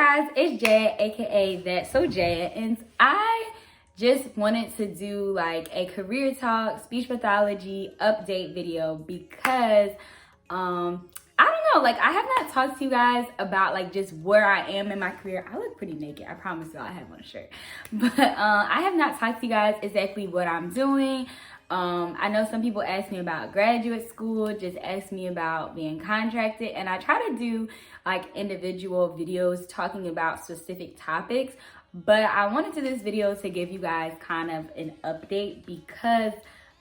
guys, it's Jay, aka That's So Jay, and I just wanted to do like a career talk, speech pathology update video because I don't know, like I have not talked to you guys about like just where I am in my career. I look pretty naked, I promise y'all I have on a shirt. But I have not talked to you guys exactly what I'm doing. I know some people ask me about graduate school, just ask me about being contracted, and I try to do like individual videos talking about specific topics, but I wanted to do this video to give you guys kind of an update because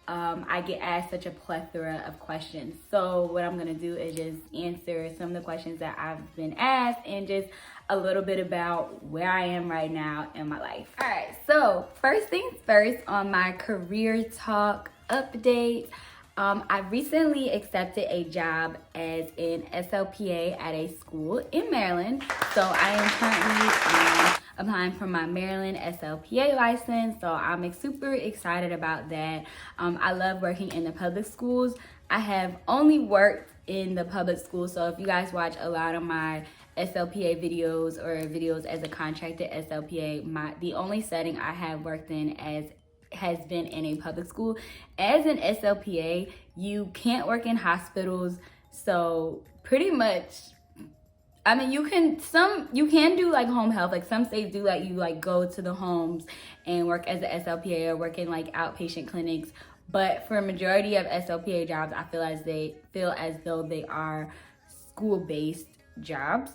I get asked such a plethora of questions. So what I'm gonna do is just answer some of the questions that I've been asked and just a little bit about where I am right now in my life. All right, so first things first, on my career talk update, I recently accepted a job as an SLPA at a school in Maryland. So I am currently applying for my Maryland SLPA license. So I'm super excited about that. I love working in the public schools. I have only worked in the public schools. So if you guys watch a lot of my SLPA videos or videos as a contracted SLPA, the only setting I have worked in has been in a public school. As an SLPA, you can't work in hospitals, so pretty much, I mean, you can do like home health, like some states do like you like go to the homes and work as an SLPA or work in like outpatient clinics, but for a majority of SLPA jobs, I feel as though they are school-based jobs.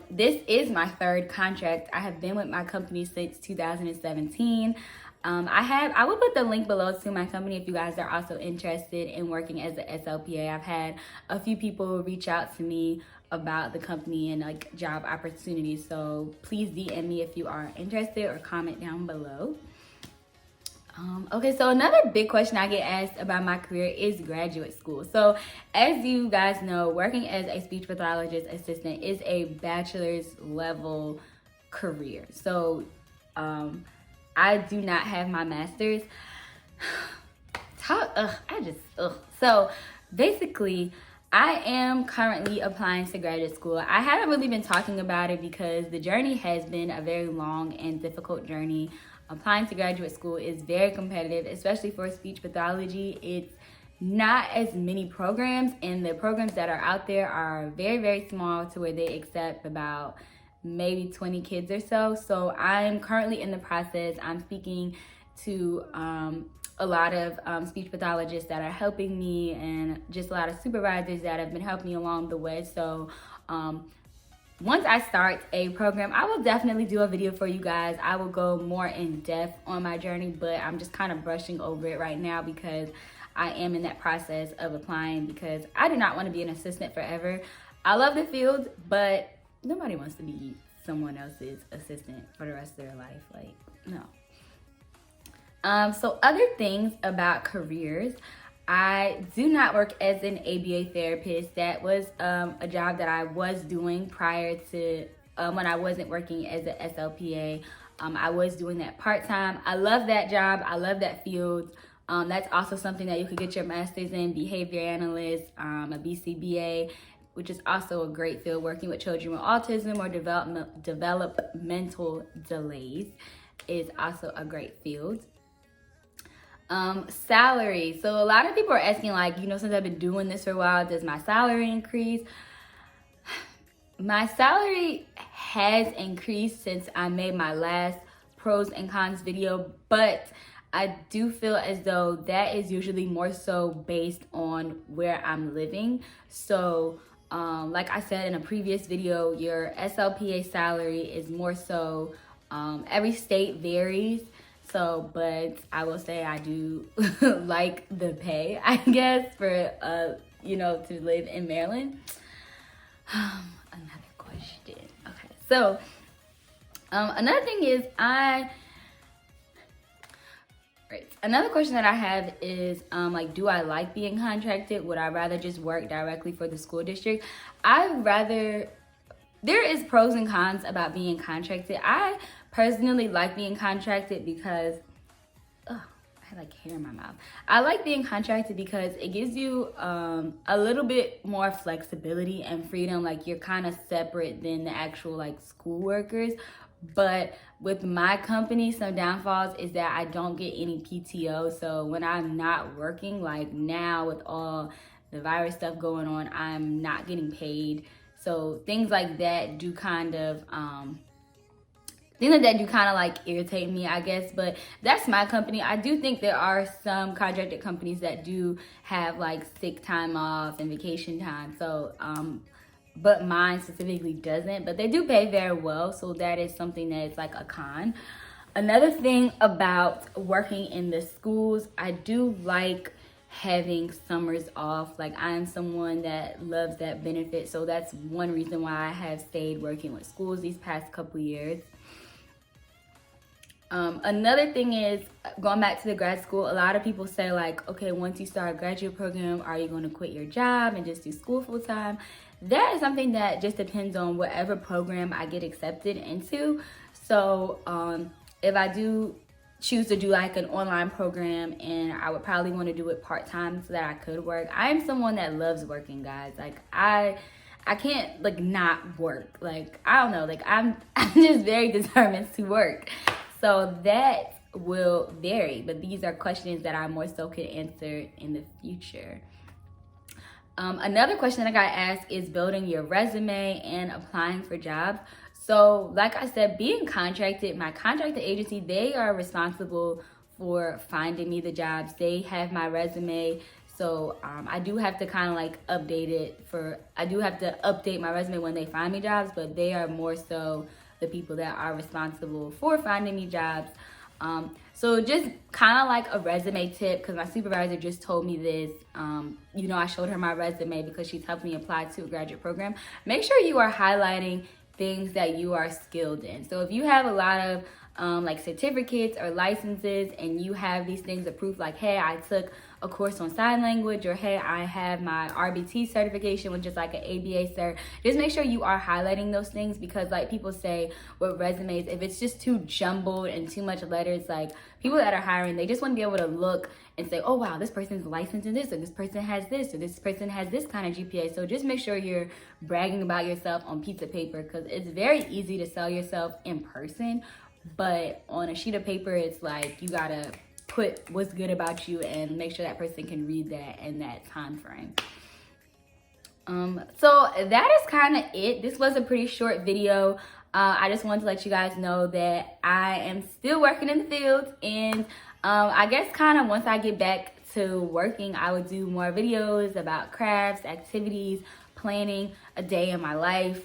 This is my third contract. I have been with my company since 2017. I will put the link below to my company if you guys are also interested in working as an SLPA. I've had a few people reach out to me about the company and like job opportunities. So please DM me if you are interested or comment down below. Okay, so another big question I get asked about my career is graduate school. So as you guys know, working as a speech pathologist assistant is a bachelor's level career. So I do not have my master's. So basically, I am currently applying to graduate school. I haven't really been talking about it because the journey has been a very long and difficult journey. Applying to graduate school is very competitive, especially for speech pathology. It's not as many programs, and the programs that are out there are very, very small to where they accept about maybe 20 kids or so. So I'm currently in the process. I'm speaking to a lot of speech pathologists that are helping me and just a lot of supervisors that have been helping me along the way. So once I start a program, I will definitely do a video for you guys. I will go more in depth on my journey, but I'm just kind of brushing over it right now because I am in that process of applying because I do not want to be an assistant forever. I love the field, but nobody wants to be someone else's assistant for the rest of their life. Like, no. So other things about careers, I do not work as an ABA therapist. That was a job that I was doing prior to when I wasn't working as an SLPA. I was doing that part-time. I love that job. I love that field. That's also something that you could get your master's in, behavior analyst, a BCBA, which is also a great field, working with children with autism or developmental delays is also a great field. Salary. So a lot of people are asking, like, you know, since I've been doing this for a while, does my salary increase? My salary has increased since I made my last pros and cons video, but I do feel as though that is usually more so based on where I'm living. So like I said in a previous video, your SLPA salary is more so, every state varies. So, but I will say I do like the pay, I guess, for, you know, to live in Maryland. Another question. Okay, so another thing is another question that I have is, like, do I like being contracted? Would I rather just work directly for the school district? There is pros and cons about being contracted. I personally like being contracted because I I had like hair in my mouth. I like being contracted because it gives you a little bit more flexibility and freedom. Like you're kind of separate than the actual like school workers. But with my company, some downfalls is that I don't get any PTO. So when I'm not working, like now with all the virus stuff going on, I'm not getting paid. So things like that do kind of like irritate me, I guess, but that's my company. I do think there are some contracted companies that do have like sick time off and vacation time. So, but mine specifically doesn't, but they do pay very well. So that is something that is like a con. Another thing about working in the schools, I do like having summers off. Like I'm someone that loves that benefit. So that's one reason why I have stayed working with schools these past couple years. Another thing is going back to the grad school. A lot of people say like, okay, once you start a graduate program, are you going to quit your job and just do school full time? That is something that just depends on whatever program I get accepted into. So if I do choose to do like an online program, and I would probably want to do it part-time so that I could work. I am someone that loves working, guys. Like I can't like not work. Like I don't know, like I'm just very determined to work. So that will vary, but these are questions that I more so could answer in the future. Another question that I got asked is building your resume and applying for jobs. So like I said, being contracted, my contracted agency, they are responsible for finding me the jobs. They have my resume. So I do have to kind of like I do have to update my resume when they find me jobs, but they are more so the people that are responsible for finding me jobs. So just kind of like a resume tip, because my supervisor just told me this. I showed her my resume because she's helped me apply to a graduate program. Make sure you are highlighting things that you are skilled in. So if you have a lot of like certificates or licenses and you have these things of proof like, hey, I took a course on sign language, or hey, I have my RBT certification, which is like an ABA cert. Just make sure you are highlighting those things, because like people say with resumes, if it's just too jumbled and too much letters, like people that are hiring, they just want to be able to look and say, oh wow, this person's licensed in this, or this person has this, or this person has this kind of GPA. So just make sure you're bragging about yourself on piece of paper, because it's very easy to sell yourself in person, but on a sheet of paper, it's like you gotta put what's good about you and make sure that person can read that in that time frame. So that is kind of it. This was a pretty short video. I just wanted to let you guys know that I am still working in the field, and I guess kind of once I get back to working, I would do more videos about crafts, activities, planning a day in my life.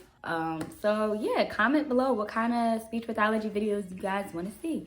So yeah, comment below what kind of speech pathology videos you guys want to see.